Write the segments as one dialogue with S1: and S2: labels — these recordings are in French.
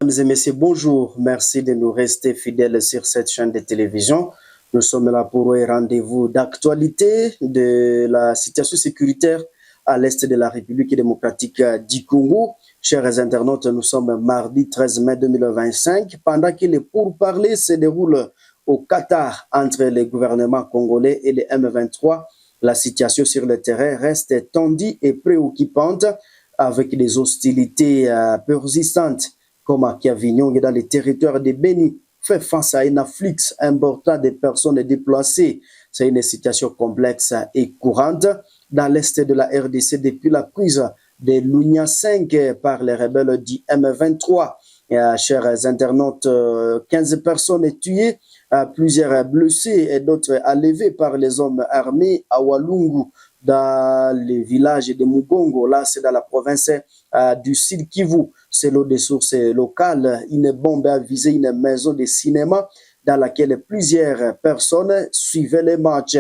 S1: Mesdames et messieurs, bonjour. Merci de nous rester fidèles sur cette chaîne de télévision. Nous sommes là pour un rendez-vous d'actualité de la situation sécuritaire à l'est de la République démocratique du Congo. Chers internautes, nous sommes mardi 13 mai 2025. Pendant que les pourparlers se déroulent au Qatar entre les gouvernements congolais et les M23, la situation sur le terrain reste tendue et préoccupante avec des hostilités persistantes comme à Kiavignon et dans les territoires de Béni, fait face à un afflux important de personnes déplacées. C'est une situation complexe et courante dans l'est de la RDC depuis la prise de l'Unia 5 par les rebelles du M23. Chers internautes, 15 personnes tuées, plusieurs blessés et d'autres enlevés par les hommes armés à Walungu, dans le village de Mugongo. Là, c'est dans la province du Sud Kivu. Selon des sources locales, une bombe a visé une maison de cinéma dans laquelle plusieurs personnes suivaient les matchs.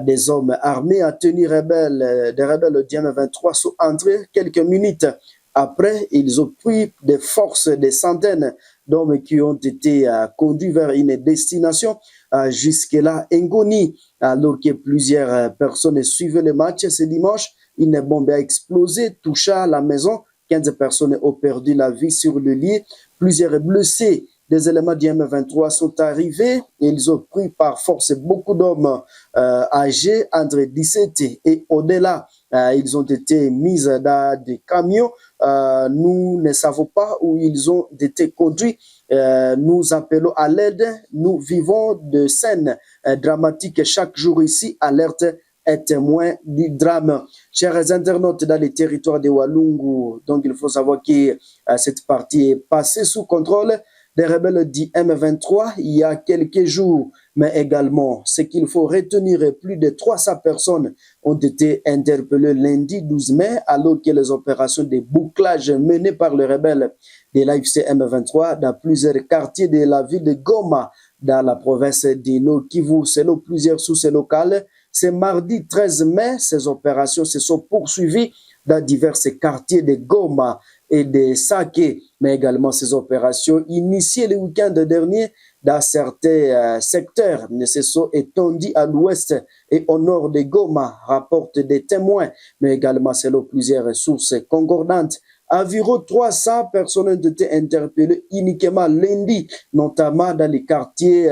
S1: Des hommes armés à tenir des rebelles du M23 sont entrés quelques minutes après. Ils ont pris des forces, des centaines d'hommes qui ont été conduits vers une destination jusque-là Ngoni, alors que plusieurs personnes suivaient le match ce dimanche. Une bombe a explosé, toucha la maison. 15 personnes ont perdu la vie sur le lieu. Plusieurs blessés. Des éléments du M23 sont arrivés. Ils ont pris par force beaucoup d'hommes âgés entre 17 et au-delà. Ils ont été mis dans des camions. Nous ne savons pas où ils ont été conduits. Nous appelons à l'aide. Nous vivons de scènes dramatiques chaque jour ici. Alerte est témoin du drame. Chers internautes, dans les territoires de Walungu, donc il faut savoir que cette partie est passée sous contrôle des rebelles du M23 il y a quelques jours, mais également ce qu'il faut retenir, plus de 300 personnes ont été interpellées lundi 12 mai alors que les opérations de bouclage menées par les rebelles de l'AFC M23 dans plusieurs quartiers de la ville de Goma dans la province du Nord Kivu. Selon plusieurs sources locales, c'est mardi 13 mai, ces opérations se sont poursuivies dans divers quartiers de Goma et de Sake, mais également ces opérations initiées le week-end dernier dans certains secteurs ne se sont étendues à l'ouest et au nord de Goma, rapportent des témoins, mais également selon plusieurs sources concordantes. Environ 300 personnes ont été interpellées uniquement lundi, notamment dans les quartiers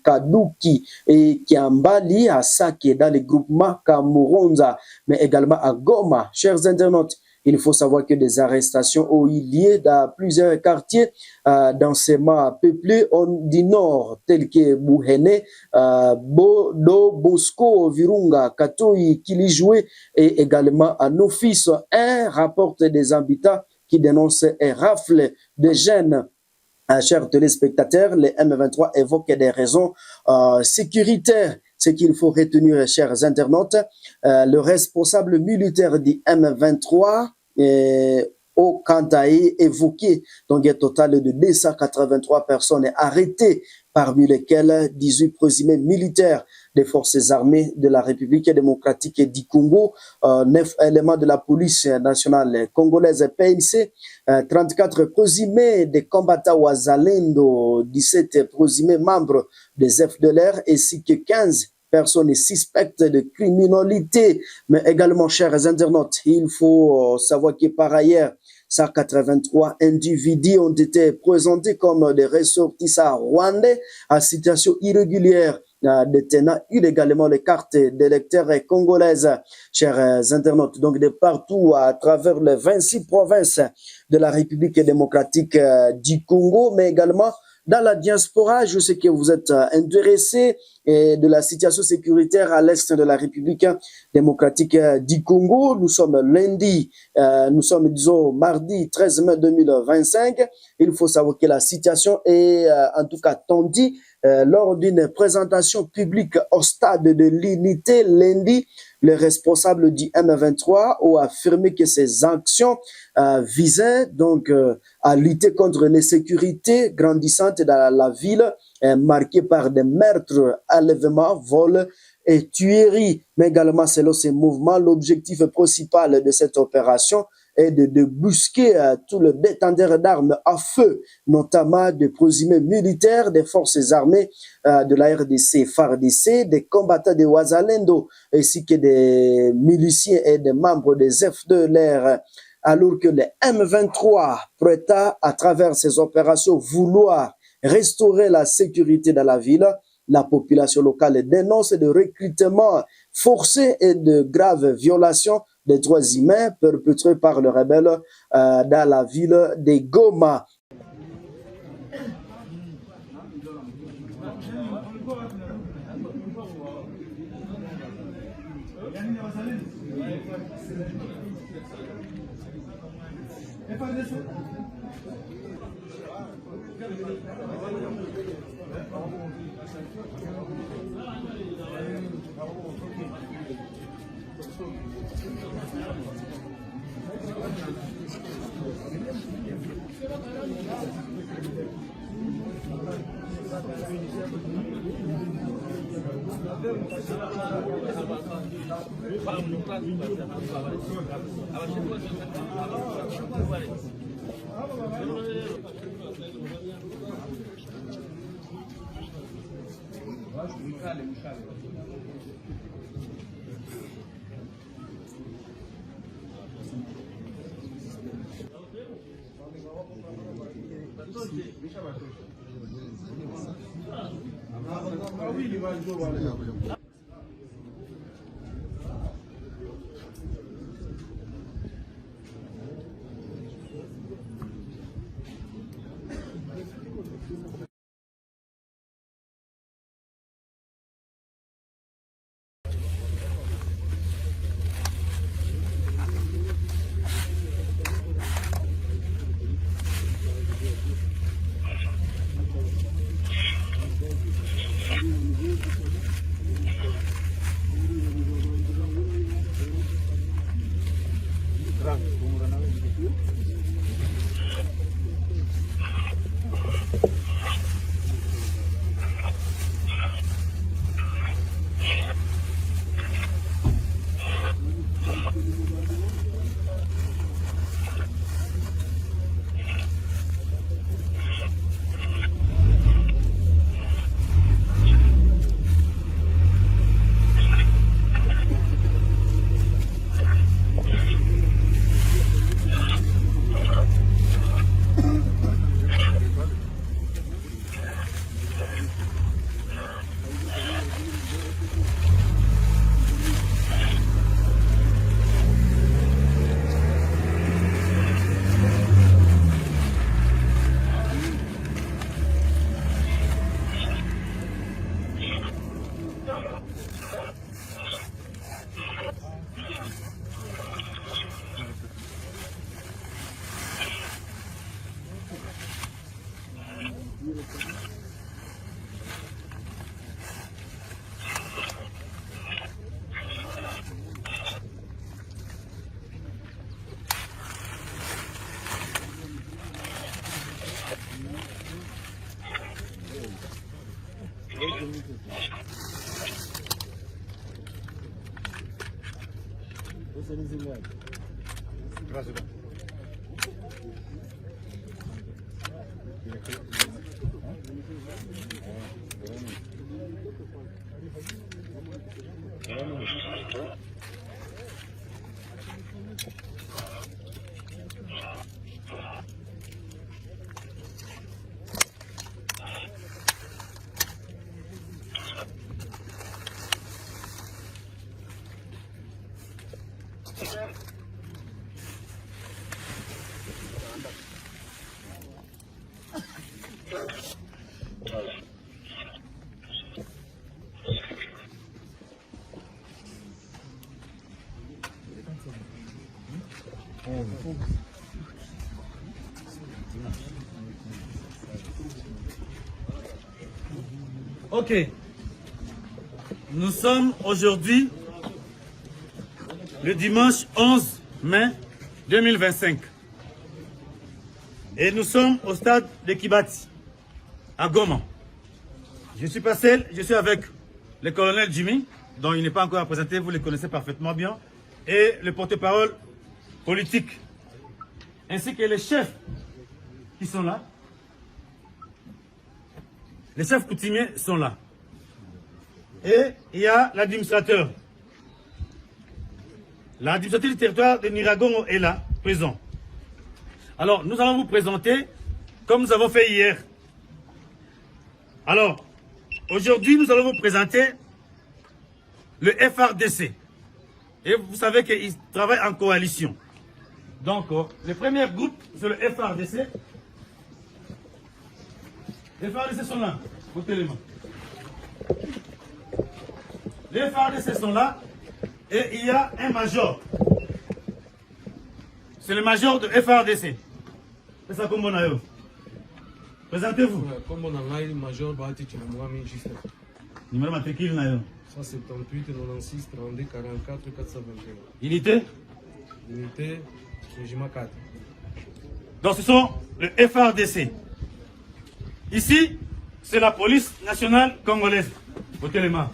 S1: Kaduki et Kiambali, à Sake, dans les groupements Kamuronza, mais également à Goma. Chers internautes, il faut savoir que des arrestations ont eu lieu dans plusieurs quartiers densément peuplés du nord, tels que Bouhene, Bodo, Bosco, Virunga, Katoi, Kilijoué et également à Nofis. Un rapporte des habitants qui dénoncent un rafle de jeunes. Chers téléspectateurs, les M23 évoquent des raisons sécuritaires. Ce qu'il faut retenir, chers internautes, le responsable militaire du M23 au Kantaï évoqué donc un total de 283 personnes arrêtées, parmi lesquelles 18 présumés militaires des forces armées de la République démocratique du Congo, 9 éléments de la police nationale congolaise PNC, 34 présumés des combattants Wazalendo, 17 présumés membres des FDLR ainsi que 15 personnes suspectes de criminalité. Mais également, chers internautes, il faut savoir que par ailleurs, 183 individus ont été présentés comme des ressortissants rwandais à situation irrégulière, détenant illégalement les cartes d'électeurs congolaises. Chers internautes, donc de partout à travers les 26 provinces de la République démocratique du Congo, mais également dans la diaspora. Je sais que vous êtes intéressés de la situation sécuritaire à l'est de la République démocratique du Congo. Nous sommes lundi, disons mardi 13 mai 2025. Il faut savoir que la situation est en tout cas tendue lors d'une présentation publique au stade de l'unité lundi. Les responsables du M23 ont affirmé que ces actions visaient donc à lutter contre l'insécurité grandissante dans la ville, marquée par des meurtres, enlèvements, vols et tueries. Mais également, selon ces mouvements, l'objectif principal de cette opération et de débusquer tout le détendeur d'armes à feu, notamment de présumés militaires des forces armées de la RDC, FARDC, des combattants de Ouazalendo, ainsi que des miliciens et des membres des FDLR, alors que les M23 prêtent à travers ces opérations vouloir restaurer la sécurité dans la ville. La population locale dénonce de recrutements forcés et de graves violations des droits humains perpétrés par les rebelles dans la ville de Goma.
S2: Ok. Nous sommes aujourd'hui le dimanche 11 mai 2025. Et nous sommes au stade de Kibati, à Goma. Je ne suis pas seul, je suis avec le colonel Jimmy, dont il n'est pas encore représenté, vous le connaissez parfaitement bien, et le porte-parole politique ainsi que les chefs qui sont là. Les chefs coutumiers sont là. Et il y a l'administrateur. L'administrateur du territoire de Niragongo est là, présent. Alors, nous allons vous présenter, comme nous avons fait hier. Alors, aujourd'hui, nous allons vous présenter le FRDC. Et vous savez qu'ils travaillent en coalition. Donc, le premier groupe, c'est le FRDC. Les FRDC sont là. Les FRDC sont là. Et il y a un major. C'est le major de FRDC. C'est ça comme on a eu. Présentez-vous.
S3: Comme on a eu major Bahati Chimouami Justin.
S2: Numéro matricule na yo.
S3: 178 96 32 44 421.
S2: Unité.
S3: Unité régiment 4.
S2: Donc ce sont le FRDC. Ici, c'est la police nationale congolaise. Votez les mains.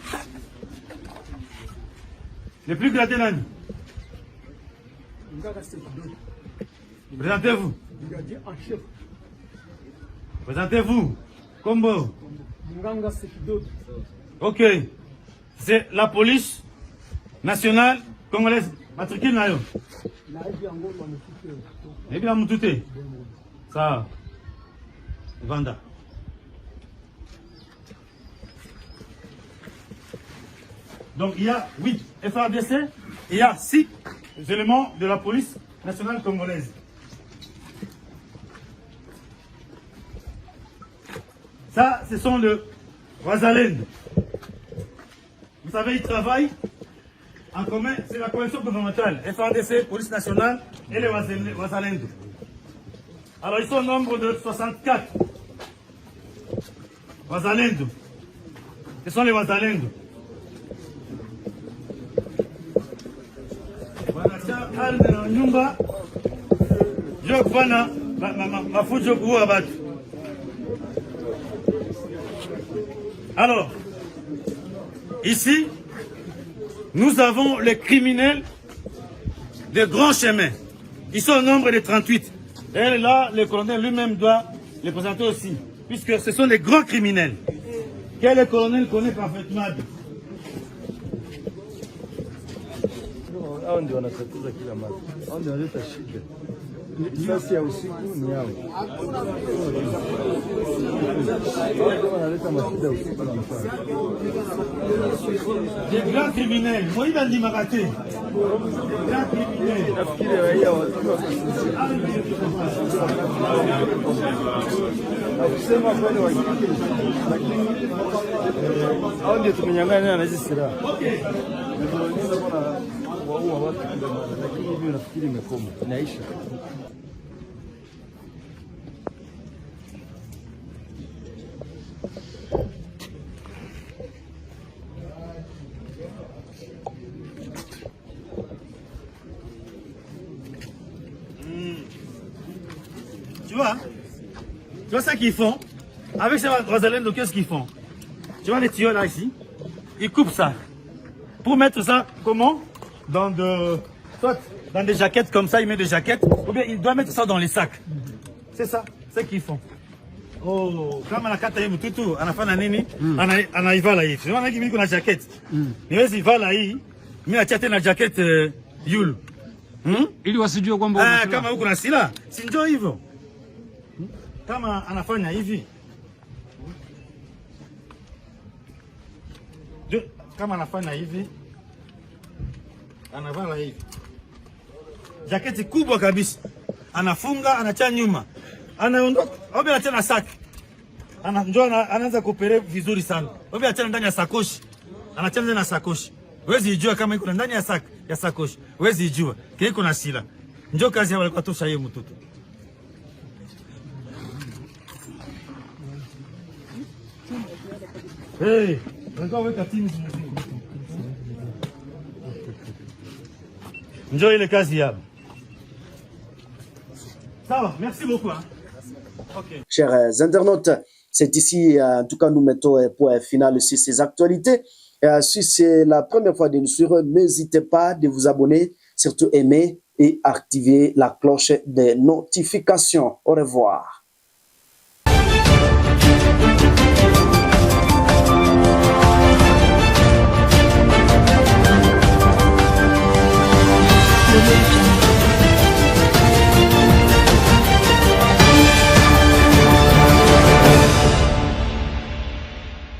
S2: Les plus gradés là. Présentez-vous. Présentez-vous. Combo. Ok. C'est la police nationale congolaise. Matricule na yo. Et bien Moutouté. Ça. Vanda. Donc il y a 8 FRDC, il y a 6 éléments de la police nationale congolaise. Ça, ce sont le Wazalend. Vous savez, ils travaillent en commun, c'est la coalition gouvernementale, FRDC, police nationale et les Wazalend. Alors ils sont au nombre de 64. Wazalend. Ce sont les Wazalend. Nyumba jokufana mafujo kuua watu. Alors, ici, nous avons les criminels de grands chemins. Ils sont au nombre de 38. Et là, le colonel lui-même doit les présenter aussi, puisque ce sont les grands criminels que le colonel connaît parfaitement.
S4: Hao ndio wanatatiza kila mara, hao ndio wanaleta shida. Risasi ya usiku ni yao, wanaleta mashida usiku na mchana.
S2: Des grands criminels, moi il a dit maraté. Grands criminels.
S4: Nafikiri raia wakiwa kusema kweli waikili, lakini hao ndio tumenyang'anya na hizi silaha. Waua watu kila mara, lakini hivi nafikiri imekoma, inaisha.
S2: Tu vois ça qu'ils font? Avec ces Rosalind, qu'est-ce qu'ils font? Tu vois les tuyaux là ici? Ils coupent ça. Pour mettre ça, comment? Soit dans des jaquettes comme ça, ils mettent des jaquettes, ou bien ils doivent mettre ça dans les sacs. C'est ça, c'est ce qu'ils font. Oh, kama nakata hii mtutu anafanya nini? Anaivala hivi. Sio maana mimi kuna jacket. Niwezi vala hii. Mimi acha tena jacket yulu.
S3: Ili wasijue kwamba
S2: kama huko na silaha, si ndio hivyo? Kama anafanya hivi. Kama anafanya hivi. Anavala hivi. Jaketi kubwa kabisa. Anafunga, anacha nyuma. Anaondoka, obe acha na saki. Anaanza kupere vizuri sana. Obe acha ndani ya sakoshi. Anacha ndani ya sakoshi. Huwezi ijua kama iko ndani ya sakoshi. Huwezi ijua. Kiko na sila. Njoo kazi ya walikuwa tosha yeye mtoto. Hey, ndio weka timu zingine. Njoo ile kazi yao. Ça va, merci beaucoup. Hein. Okay.
S1: Chers internautes, c'est ici, en tout cas, nous mettons un point final sur ces actualités. Si c'est la première fois de nous suivre, n'hésitez pas de vous abonner, surtout aimer et activer la cloche des notifications. Au revoir.
S5: Le